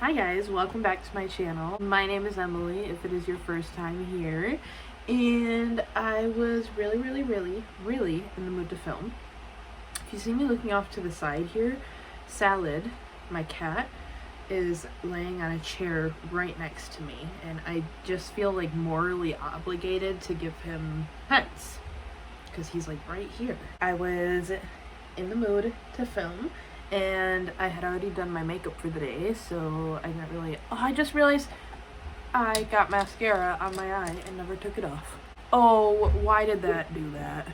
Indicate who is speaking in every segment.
Speaker 1: Hi guys, welcome back to my channel. My name is Emily if it is your first time here, and I was really in the mood to film. If you see me looking off to the side here, Salad, my cat, is laying on a chair right next to me, and I just feel like morally obligated to give him pets because he's like right here. I was in the mood to film, and I had already done my makeup for the day, so I didn't really... Oh, I just realized I got mascara on my eye and never took it off. Oh, why did that do that?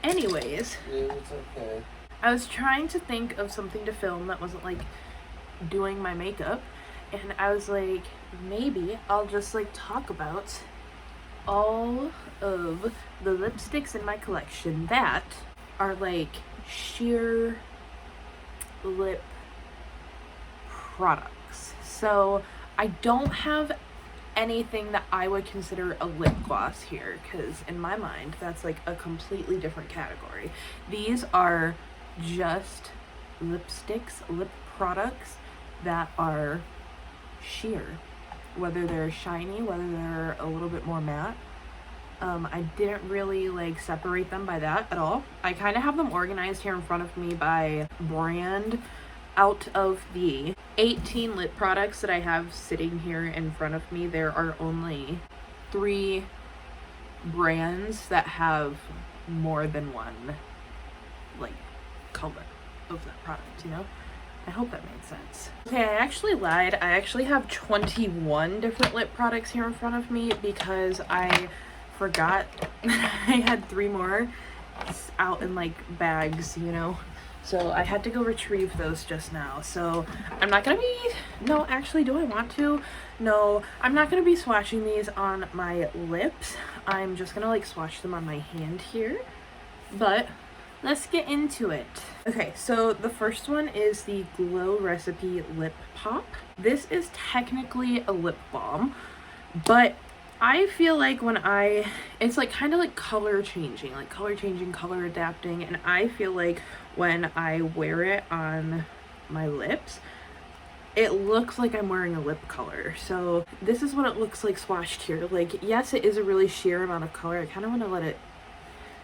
Speaker 1: Anyways,
Speaker 2: It's okay.
Speaker 1: I was trying to think of something to film that wasn't like doing my makeup, and I was like, maybe I'll just like talk about all of the lipsticks in my collection that are like sheer lip products. So I don't have anything that I would consider a lip gloss here, because in my mind that's like a completely different category. These are just lipsticks, lip products that are sheer, whether they're shiny, whether they're a little bit more matte. I didn't really like separate them by that at all. I kind of have them organized here in front of me by brand. Out of the 18 lip products that I have sitting here in front of me, there are only 3 brands that have more than one like color of that product, you know? I hope that made sense. Okay, I actually lied. I actually have 21 different lip products here in front of me because I forgot I had 3 more out in like bags, you know? So I had to go retrieve those just now. So I'm not gonna be, no, actually, do I want to? No, I'm not gonna be swatching these on my lips. I'm just gonna like swatch them on my hand here. But let's get into it. Okay, so the first one is the Glow Recipe Lip Pop. This is technically a lip balm, but I feel like it's like kind of like color changing, color adapting, and I feel like when I wear it on my lips, it looks like I'm wearing a lip color. So this is what it looks like swatched here. Like, yes, it is a really sheer amount of color. I kind of want to let it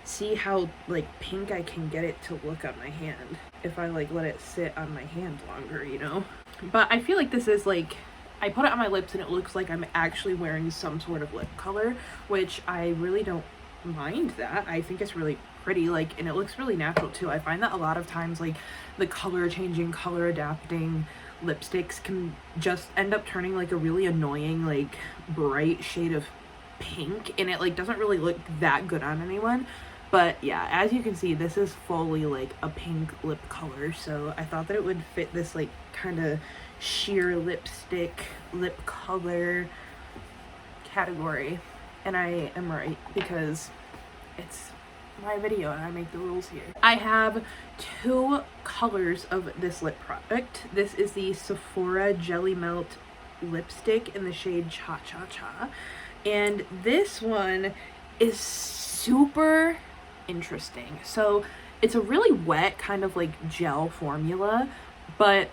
Speaker 1: see how like pink I can get it to look on my hand if I like let it sit on my hand longer, you know? But I feel like this is like, I put it on my lips and it looks like I'm actually wearing some sort of lip color, which I really don't mind that. I think it's really pretty, like, and it looks really natural too. I find that a lot of times like the color changing, color adapting lipsticks can just end up turning like a really annoying, like bright shade of pink, and it like doesn't really look that good on anyone. But yeah, as you can see, this is fully like a pink lip color, so I thought that it would fit this like kind of sheer lipstick lip color category, and I am right because it's my video and I make the rules here. I have 2 colors of this lip product. This is the Sephora Jelly Melt lipstick in the shade Cha Cha Cha, and this one is super interesting. So it's a really wet kind of like gel formula, but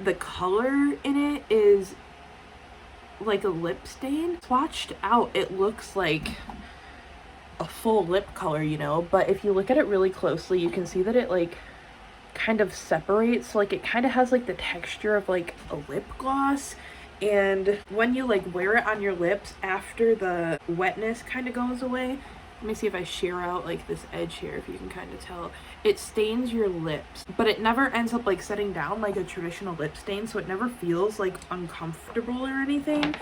Speaker 1: the color in it is like a lip stain. Swatched out, it looks like a full lip color, you know, but if you look at it really closely, you can see that it like kind of separates. Like it kind of has like the texture of like a lip gloss, and when you like wear it on your lips after the wetness kind of goes away, let me see if I shear out like this edge here, if you can kind of tell. It stains your lips, but it never ends up like setting down like a traditional lip stain, so it never feels like uncomfortable or anything.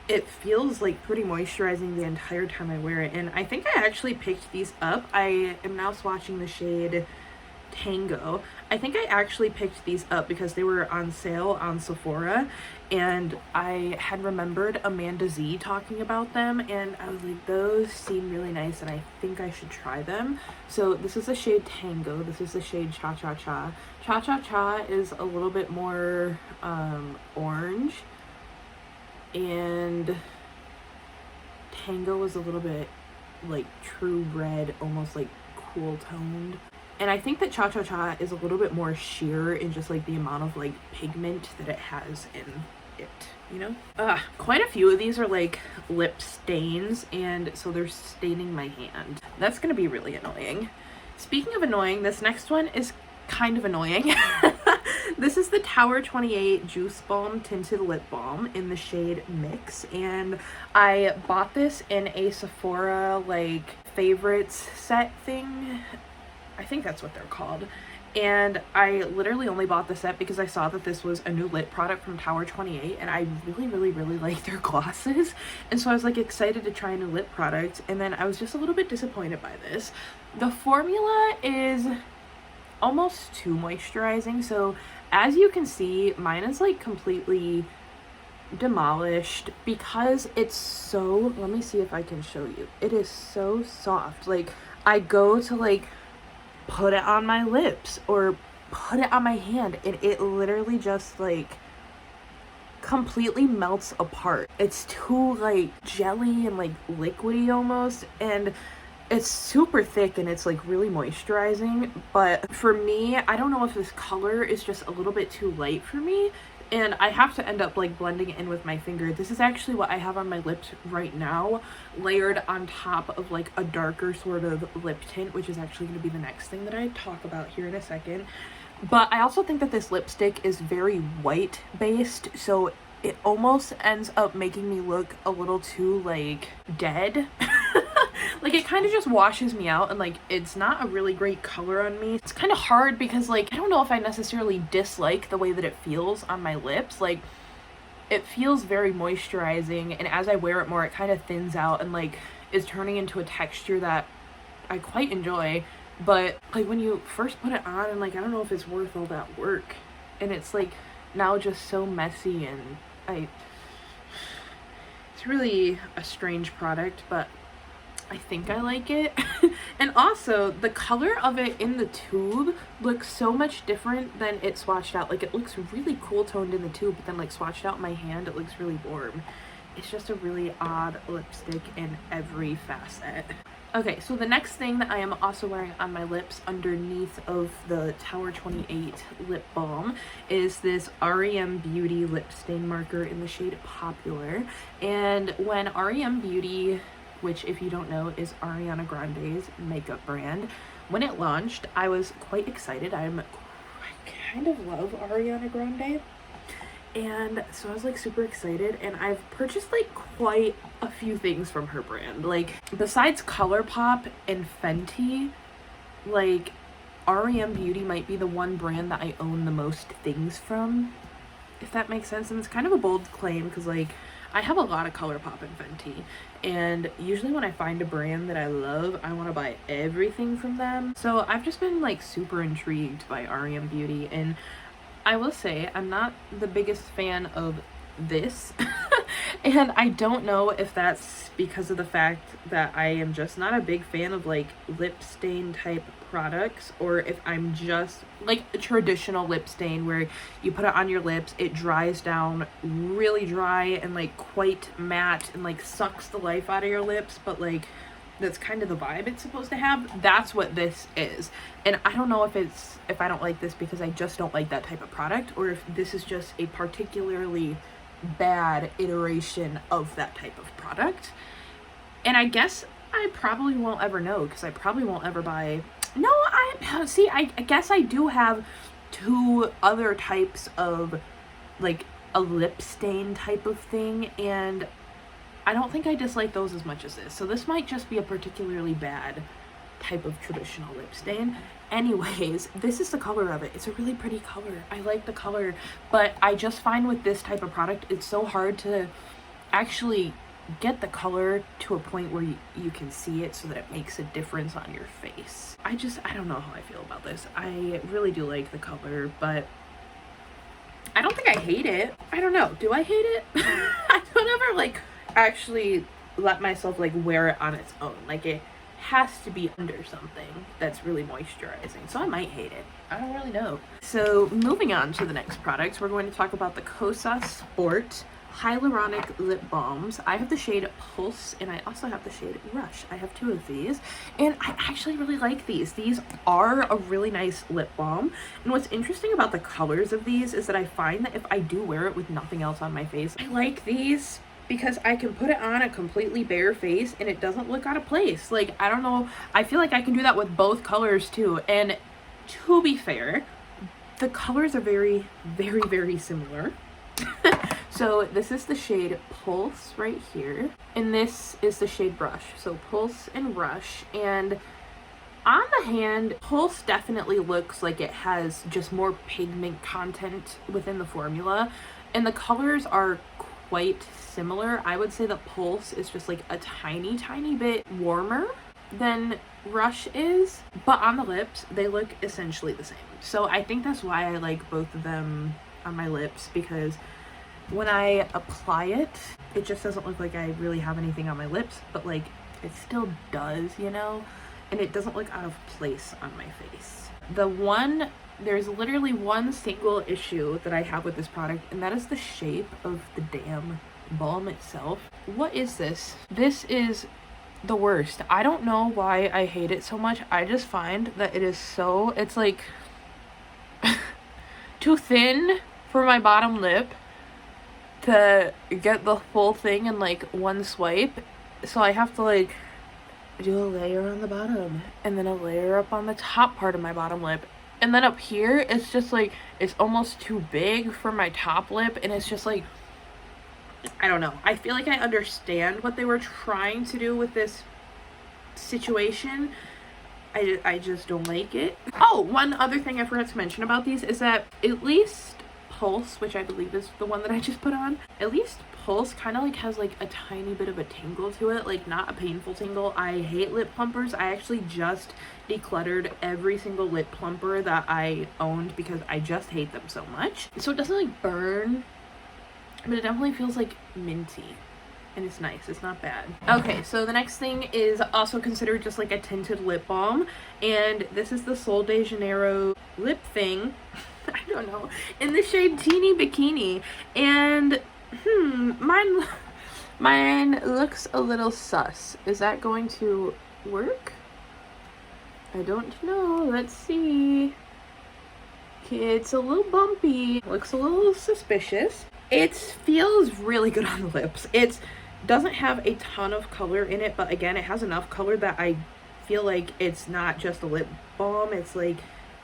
Speaker 1: It feels like pretty moisturizing the entire time I wear it, and I think I actually picked these up. I am now swatching the shade Tango. I think I actually picked these up because they were on sale on Sephora, and I had remembered Amanda Z talking about them, and I was like, those seem really nice and I think I should try them. So this is the shade Tango. This is the shade Cha Cha Cha. Cha Cha Cha is a little bit more orange, and Tango is a little bit like true red, almost like cool toned. And I think that Cha Cha Cha is a little bit more sheer in just like the amount of like pigment that it has in it, you know? Quite a few of these are like lip stains, and so they're staining my hand. That's gonna be really annoying. Speaking of annoying, this next one is kind of annoying. This is the Tower 28 Juice Balm Tinted Lip Balm in the shade Mix, and I bought this in a Sephora like favorites set thing. I think that's what they're called. And I literally only bought the set because I saw that this was a new lip product from Tower 28, and I really like their glosses. And so I was like excited to try a new lip product, and then I was just a little bit disappointed by this. The formula is almost too moisturizing. So as you can see, mine is like completely demolished because it's so, let me see if I can show you. It is so soft. Like I go to like put it on my lips or put it on my hand, and it literally just like completely melts apart. It's too like jelly and like liquidy almost, and it's super thick and it's like really moisturizing. But for me, I don't know if this color is just a little bit too light for me, and I have to end up like blending it in with my finger. This is actually what I have on my lips right now, layered on top of like a darker sort of lip tint, which is actually going to be the next thing that I talk about here in a second. But I also think that this lipstick is very white based, so it almost ends up making me look a little too like dead. Like it kind of just washes me out, and like it's not a really great color on me. It's kind of hard because like I don't know if I necessarily dislike the way that it feels on my lips. Like it feels very moisturizing, and as I wear it more, it kind of thins out and like is turning into a texture that I quite enjoy. But like when you first put it on, and like I don't know if it's worth all that work, and it's like now just so messy, and it's really a strange product, but I think I like it. And also the color of it in the tube looks so much different than it swatched out. Like it looks really cool toned in the tube, but then like swatched out in my hand it looks really warm. It's just a really odd lipstick in every facet. Okay, so the next thing that I am also wearing on my lips underneath of the Tower 28 lip balm is this REM Beauty lip stain marker in the shade Popular. And when REM Beauty, which if you don't know is Ariana Grande's makeup brand, when it launched, I was quite excited. I kind of love Ariana Grande, and so I was like super excited, and I've purchased like quite a few things from her brand. Like besides Colourpop and Fenty, like REM Beauty might be the one brand that I own the most things from, if that makes sense. And it's kind of a bold claim because like I have a lot of Colourpop and Fenty, and usually when I find a brand that I love, I want to buy everything from them. So I've just been like super intrigued by REM Beauty, and I will say I'm not the biggest fan of this. And I don't know if that's because of the fact that I am just not a big fan of like lip stain type products, or if I'm just like a traditional lip stain where you put it on your lips, it dries down really dry and like quite matte and like sucks the life out of your lips, but like that's kind of the vibe it's supposed to have. That's what this is. And I don't know if I don't like this because I just don't like that type of product, or if this is just a particularly bad iteration of that type of product. And I guess I probably won't ever know, because I probably won't ever buy. No, I guess I do have two other types of like a lip stain type of thing, and I don't think I dislike those as much as this. So this might just be a particularly bad type of traditional lip stain. Anyways, this is the color of it. It's a really pretty color. I like the color, but I just find with this type of product, it's so hard to actually get the color to a point where you can see it so that it makes a difference on your face. I don't know how I feel about this. I really do like the color, but I don't think I hate it. I don't know. Do I hate it? I don't ever like actually let myself like wear it on its own. Like it has to be under something that's really moisturizing, so I might hate it. I don't really know. So moving on to the next products, we're going to talk about the Kosas Sport hyaluronic lip balms. I have the shade Pulse and I also have the shade Rush. I have 2 of these and I actually really like these. These are a really nice lip balm, and what's interesting about the colors of these is that I find that if I do wear it with nothing else on my face, I like these because I can put it on a completely bare face and it doesn't look out of place. Like, I don't know, I feel like I can do that with both colors too. And to be fair, the colors are very, very, very similar. So this is the shade Pulse right here, and this is the shade Rush. So Pulse and Rush, and on the hand, Pulse definitely looks like it has just more pigment content within the formula, and the colors are quite similar. I would say that Pulse is just like a tiny, tiny bit warmer than Rush is, but on the lips, they look essentially the same. So I think that's why I like both of them on my lips, because when I apply it, it just doesn't look like I really have anything on my lips, but like it still does, you know, and it doesn't look out of place on my face. There's literally one single issue that I have with this product, and that is the shape of the damn balm itself. What is this? This is the worst. I don't know why I hate it so much. I just find that it's like too thin for my bottom lip to get the full thing in like one swipe, so I have to like do a layer on the bottom and then a layer up on the top part of my bottom lip, and then up here it's just like it's almost too big for my top lip, and it's just like, I don't know. I feel like I understand what they were trying to do with this situation. I just don't like it. Oh, one other thing I forgot to mention about these is that at least Pulse, which I believe is the one that I just put on, at least Pulse kind of like has like a tiny bit of a tingle to it, like not a painful tingle. I hate lip plumpers. I actually just decluttered every single lip plumper that I owned because I just hate them so much. So it doesn't like burn, but it definitely feels like minty, and it's nice. It's not bad. Okay, so the next thing is also considered just like a tinted lip balm, and this is the Sol de Janeiro lip thing. I don't know, in the shade Teeny Bikini, and mine looks a little sus. Is that going to work? I don't know. Let's see. It's a little bumpy. Looks a little suspicious. It feels really good on the lips. It doesn't have a ton of color in it, but again, it has enough color that I feel like it's not just a lip balm. It's like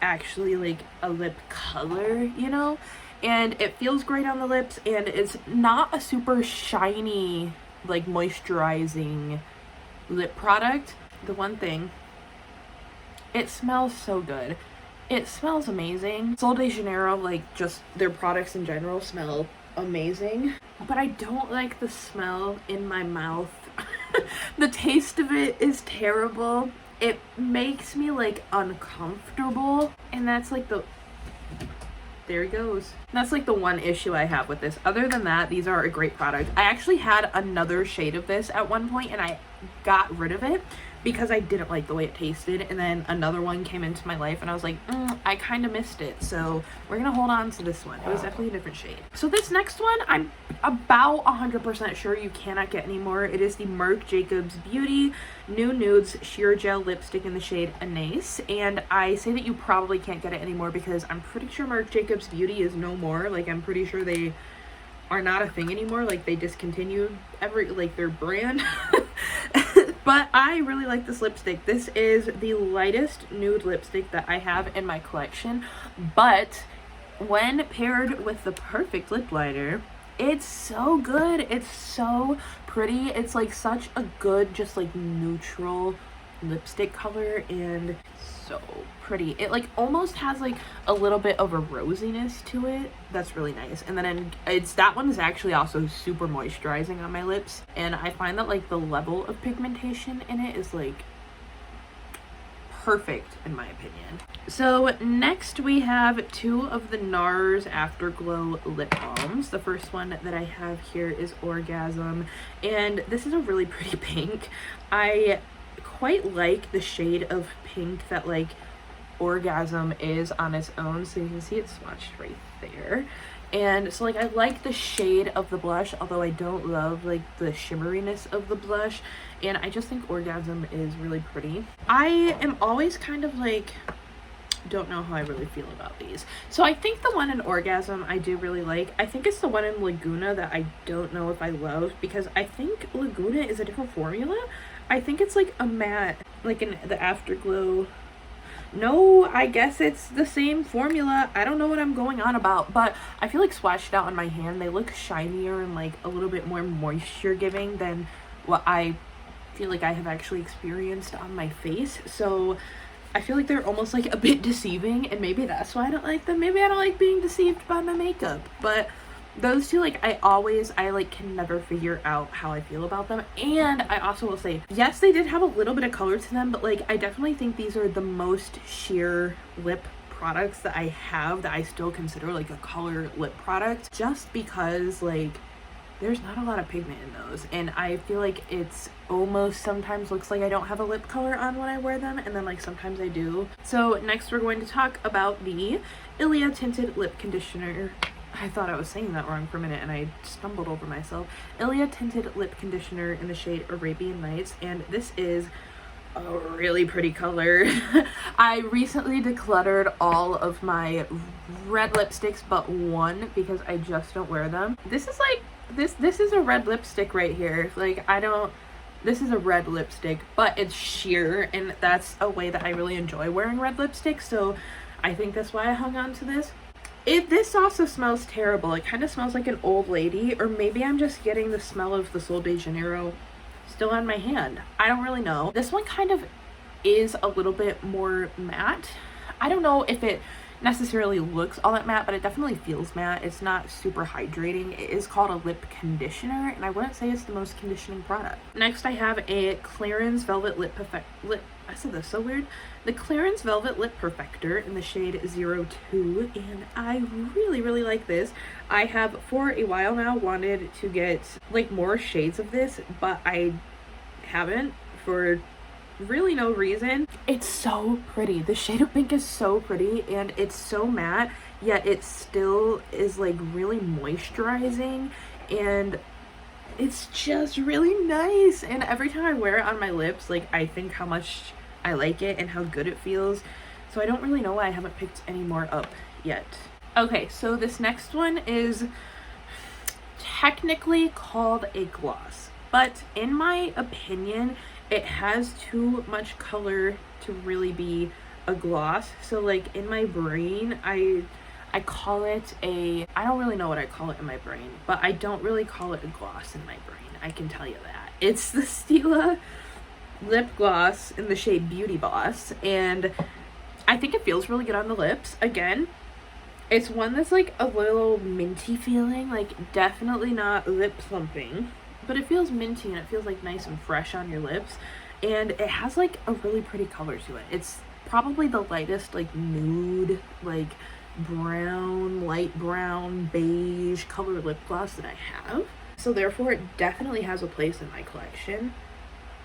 Speaker 1: actually like a lip color, you know, and it feels great on the lips, and it's not a super shiny like moisturizing lip product. The one thing, it smells so good. It smells amazing. Sol de Janeiro, like just their products in general, smell amazing, but I don't like the smell in my mouth. The taste of it is terrible. It makes me like uncomfortable, and that's like there it goes. That's like the one issue I have with this. Other than that, these are a great product. I actually had another shade of this at one point and I got rid of it because I didn't like the way it tasted, and then another one came into my life and I was like, I kind of missed it, so we're gonna hold on to this one. It was definitely a different shade. So this next one, I'm about 100% sure you cannot get anymore. It is the Marc Jacobs Beauty New Nudes Sheer Gel Lipstick in the shade Enace, and I say that you probably can't get it anymore because I'm pretty sure Marc Jacobs Beauty is no more. Like, I'm pretty sure they are not a thing anymore. Like, they discontinued their brand. But I really like this lipstick. This is the lightest nude lipstick that I have in my collection, but when paired with the perfect lip liner, it's so good. It's so pretty. It's like such a good, just like neutral lipstick color, and so pretty. It like almost has like a little bit of a rosiness to it that's really nice. And then that one is actually also super moisturizing on my lips, and I find that like the level of pigmentation in it is like perfect in my opinion. So next we have two of the NARS Afterglow lip balms. The first one that I have here is Orgasm, and this is a really pretty pink. I quite like the shade of pink that like Orgasm is on its own, so you can see it swatched right there, And so like I like the shade of the blush, although I don't love like the shimmeriness of the blush, and I just think Orgasm is really pretty. I am always kind of like, don't know how I really feel about these. So I think the one in Orgasm I do really like. I think it's the one in Laguna that I don't know if I love, because I think Laguna is a different formula. I think it's like a matte, like in the Afterglow. No, I guess it's the same formula. I don't know what I'm going on about, but I feel like swatched out on my hand, they look shinier and like a little bit more moisture giving than what I feel like I have actually experienced on my face. So I feel like they're almost like a bit deceiving, and maybe that's why I don't like them. Maybe I don't like being deceived by my makeup, but those two, like, I like can never figure out how I feel about them. And I also will say, yes, they did have a little bit of color to them, but like I definitely think these are the most sheer lip products that I have that I still consider like a color lip product, just because like there's not a lot of pigment in those, and I feel like it's almost sometimes looks like I don't have a lip color on when I wear them, and then like sometimes I do. So next we're going to talk about the Ilia Tinted Lip Conditioner. I thought I was saying that wrong for a minute and I stumbled over myself. Ilia Tinted Lip Conditioner in the shade Arabian Nights, and this is a really pretty color. I recently decluttered all of my red lipsticks but one because I just don't wear them. This is like, this is a red lipstick right here. Like this is a red lipstick, but it's sheer, and that's a way that I really enjoy wearing red lipstick, so I think that's why I hung on to this. This also smells terrible. It kind of smells like an old lady, or maybe I'm just getting the smell of the Sol de Janeiro still on my hand. I don't really know. This one kind of is a little bit more matte. I don't know if it necessarily looks all that matte, but it definitely feels matte. It's not super hydrating. It is called a lip conditioner, and I wouldn't say it's the most conditioning product. Next, I have a Clarins Velvet I said this so weird. The Clarins Velvet Lip Perfector in the shade 02, and I really, really like this. I have for a while now wanted to get like more shades of this, but I haven't for really no reason. It's so pretty. The shade of pink is so pretty, and it's so matte, yet it still is like really moisturizing, and it's just really nice. And every time I wear it on my lips, like I think how much I like it and how good it feels. So I don't really know why I haven't picked any more up yet. Okay, so this next one is technically called a gloss, but in my opinion it has too much color to really be a gloss. So like in my brain I call it a, I don't really know what I call it in my brain, but I don't really call it a gloss in my brain, I can tell you that. It's the Stila lip gloss in the shade Beauty Boss, and I think it feels really good on the lips. Again, it's one that's like a little minty feeling, like definitely not lip plumping, but it feels minty and it feels like nice and fresh on your lips, and it has like a really pretty color to it. It's probably the lightest like nude, like brown, light brown, beige color lip gloss that I have, so therefore it definitely has a place in my collection.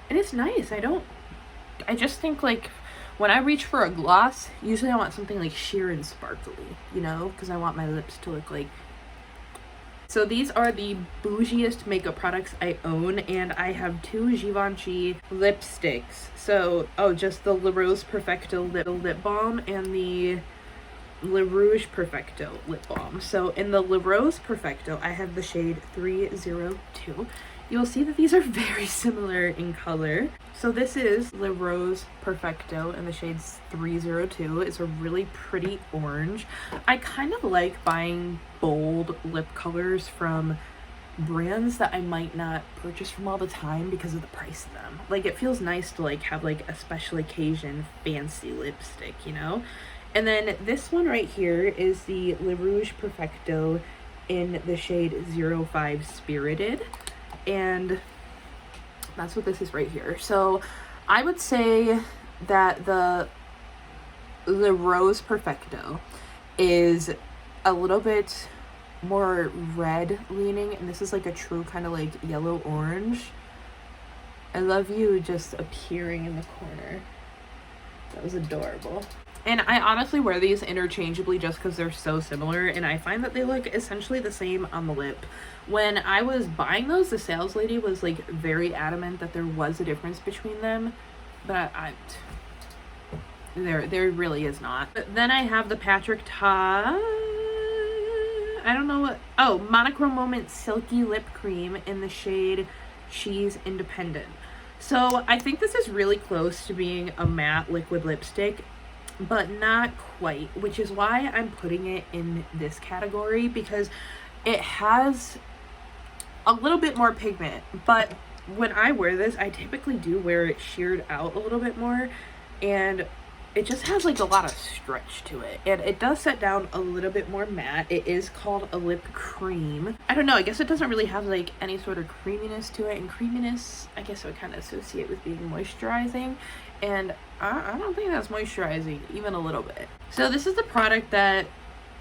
Speaker 1: And it's nice. I just think like when I reach for a gloss, usually I want something like sheer and sparkly, you know, because I want my lips to look like. So these are the bougiest makeup products I own, and I have two Givenchy lipsticks. So, just the La Rose Perfecto lip balm and the Le Rouge Perfecto lip balm. So in the La Rose Perfecto, I have the shade 302. You'll see that these are very similar in color. So this is Le Rose Perfecto in the shade 302. It's a really pretty orange. I kind of like buying bold lip colors from brands that I might not purchase from all the time because of the price of them. Like it feels nice to like have like a special occasion fancy lipstick, you know? And then this one right here is the Le Rouge Perfecto in the shade 05 Spirited. And that's what this is right here. So I would say that the Rose Perfecto is a little bit more red leaning, and this is like a true kind of like yellow orange. I love you just appearing in the corner. That was adorable. And I honestly wear these interchangeably just because they're so similar, and I find that they look essentially the same on the lip. When I was buying those, the sales lady was like very adamant that there was a difference between them, but there really is not. But then I have the Patrick Ta, I don't know what, oh, Monochrome Moment Silky Lip Cream in the shade She's Independent. So I think this is really close to being a matte liquid lipstick, but not quite, which is why I'm putting it in this category, because it has a little bit more pigment. But when I wear this, I typically do wear it sheared out a little bit more, and it just has like a lot of stretch to it, and it does set down a little bit more matte. It is called a lip cream. I don't know, I guess it doesn't really have like any sort of creaminess to it, and creaminess I guess I would kind of associate with being moisturizing, and I don't think that's moisturizing even a little bit. So this is the product that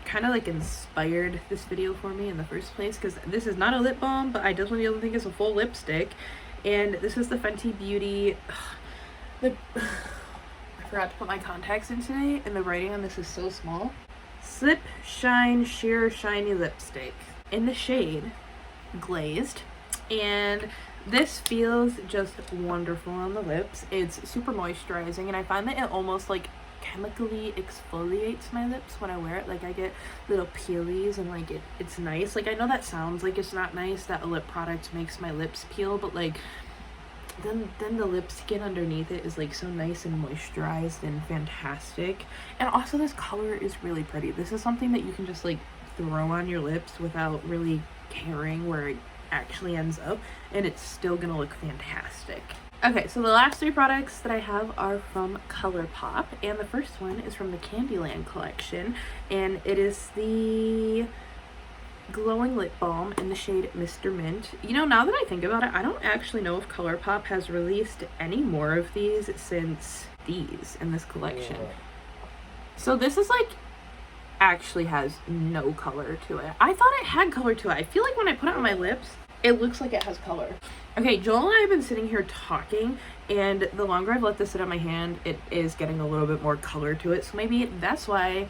Speaker 1: kind of like inspired this video for me in the first place, because this is not a lip balm, but I definitely don't think it's a full lipstick. And this is the Fenty Beauty, I forgot to put my contacts in today, and the writing on this is so small. Slip Shine Sheer Shiny Lipstick in the shade Glazed, and this feels just wonderful on the lips. It's super moisturizing, and I find that it almost like chemically exfoliates my lips when I wear it. Like I get little peelies, and like it's nice. Like I know that sounds like it's not nice that a lip product makes my lips peel, but like then the lip skin underneath it is like so nice and moisturized and fantastic. And also this color is really pretty. This is something that you can just like throw on your lips without really caring where it actually ends up, and it's still gonna look fantastic. Okay, so the last three products that I have are from Colourpop, and the first one is from the Candyland collection, and it is the glowing lip balm in the shade Mr. Mint. You know, now that I think about it, I don't actually know if Colourpop has released any more of these since these in this collection. So this is like actually has no color to it. I thought it had color to it. I feel like when I put it on my lips, it looks like it has color. Okay, Joel and I have been sitting here talking, and the longer I've let this sit on my hand, it is getting a little bit more color to it. So maybe that's why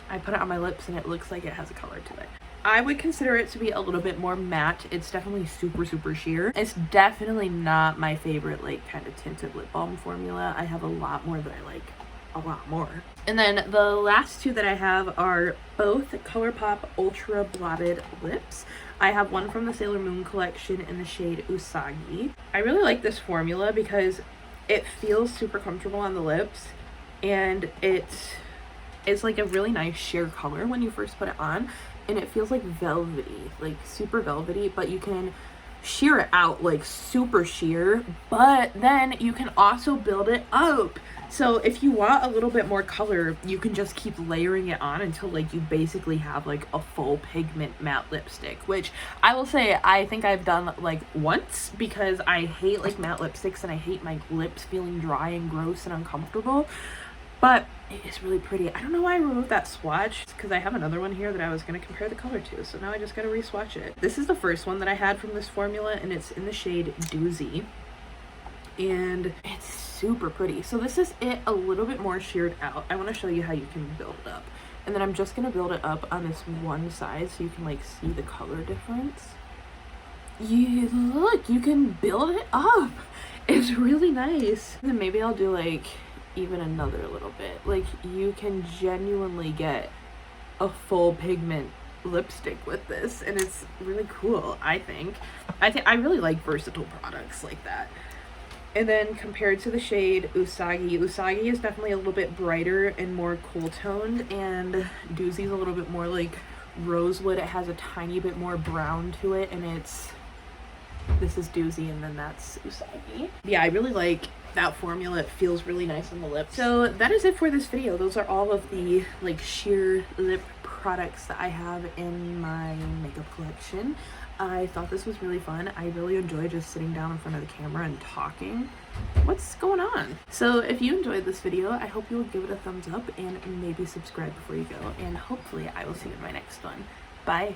Speaker 1: I put it on my lips and it looks like it has a color to it. I would consider it to be a little bit more matte. It's definitely super sheer. It's definitely not my favorite like kind of tinted lip balm formula. I have a lot more that I like a lot more. And then the last two that I have are both Colourpop Ultra Blotted Lips. I have one from the Sailor Moon collection in the shade Usagi. I really like this formula because it feels super comfortable on the lips, and it's like a really nice sheer color when you first put it on, and it feels like velvety, like super velvety, but you can sheer it out like super sheer, but then you can also build it up. So if you want a little bit more color, you can just keep layering it on until like you basically have like a full pigment matte lipstick, which I will say I think I've done like once, because I hate like matte lipsticks and I hate my lips feeling dry and gross and uncomfortable. But it is really pretty. I don't know why I removed that swatch, because I have another one here that I was going to compare the color to, so now I just got to re-swatch it. This is the first one that I had from this formula, and it's in the shade Doozy, and it's super pretty. So this is it a little bit more sheared out. I want to show you how you can build it up, and then I'm just going to build it up on this one side so you can like see the color difference. Look, you can build it up. It's really nice. And then maybe I'll do like even another little bit. Like you can genuinely get a full pigment lipstick with this, and it's really cool. I think I really like versatile products like that. And then compared to the shade Usagi is definitely a little bit brighter and more cool toned, and Doozy's a little bit more like rosewood. It has a tiny bit more brown to it, and this is Doozy, and then that's Usagi. Yeah, I really like that formula. It feels really nice on the lips. So that is it for this video. Those are all of the like sheer lip products that I have in my makeup collection. I thought this was really fun. I really enjoy just sitting down in front of the camera and talking. What's going on? So if you enjoyed this video, I hope you will give it a thumbs up and maybe subscribe before you go, and hopefully I will see you in my next one. Bye.